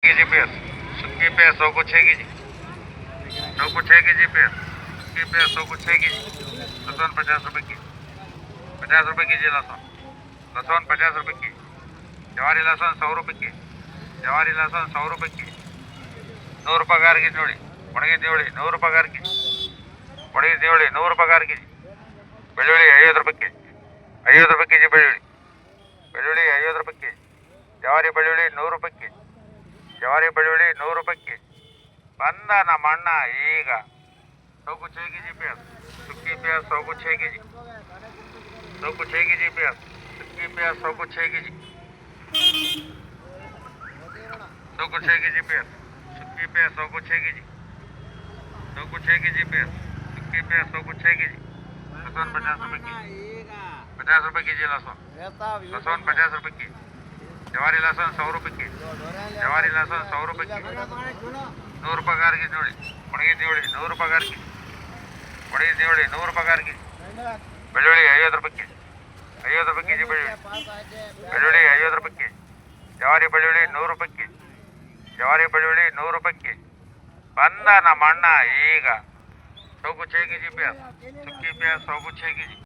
KG phase Sukki phase ಹೋಗು 6 KG ಹೋಗು 6 KG phase सुक्की प्याज 100 को 6 के जी लहसुन 50 रुपए की 50 रुपए के जी लहसुन 50 रुपए की जवारी लहसुन 100 रुपए की जवारी लहसुन 100 रुपए की 100 रुपये गार की जोड़ी ಒಣಗಿ ದೇವಳಿ 100 ರೂಪಾಯಿ ಗಾರ್ ಕೆಜಿ ಒಣಗಿ ದೇವಳಿ 100 ರೂಪಾಯಿ ಗಾರ್ ಕೆಜಿ ಬೆಳ್ಳುಳ್ಳಿ 50 ರೂಪಾಯಿ ಕೆಜಿ 50 ರೂಪಾಯಿ ಕೆಜಿ ಬೆಳ್ಳುಳ್ಳಿ 50 ರೂಪಾಯಿ ಕೆಜಿ ಜವಾರಿ ಬೆಳ್ಳುಳ್ಳಿ 100 ರೂಪಾಯಿ ಕೆಜಿ ಜವಾರಿ ಬೆಳ್ಳುಳ್ಳಿ 100 ರೂಪಾಯಿ ಕೆಜಿ ಬಂದ ನಮ್ಮ ಅಣ್ಣ ಈಗ 100 को 6 के जी प्याज सुक्की प्याज 100 को 6 के जी 100 को 6 के जी प्याज सुक्की प्याज 100 को 6 के जी 100 को 6 के जी प्याज सुक्की प्याज 100 को 6 के जी 100 को 6 के जी प्याज सुक्की प्याज 100 को 6 के जी लहसुन 50 रुपए की 50 रुपए के जी लहसुन 50 रुपए की जवारी लहसुन 100 रुपए की जवारी लहसुन 100 रुपए की 100 ರೂಪಾಯಿ ಗಾರ್ की जोड़ी ಒಣಗಿ ದೇವಳಿ 100 ರೂಪಾಯಿ ಗಾರ್ की ಒಣಗಿ ದೇವಳಿ 100 ರೂಪಾಯಿ ಗಾರ್ की ಬೆಳ್ಳುಳ್ಳಿ 50 ರೂಪಾಯಿ ಕೆಜಿ 50 ರೂಪಾಯಿ ಕೆಜಿ ಬೆಳ್ಳುಳ್ಳಿ 50 ರೂಪಾಯಿ ಕೆಜಿ ಜವಾರಿ ಬೆಳ್ಳುಳ್ಳಿ 100 ರೂಪಾಯಿ ಕೆಜಿ ಜವಾರಿ ಬೆಳ್ಳುಳ್ಳಿ 100 ರೂಪಾಯಿ ಕೆಜಿ ಬಂದ ನಮ್ಮ ಅಣ್ಣ ಈಗ 100 को 6 के जी प्याज सुक्की प्याज 100 को 6 के जी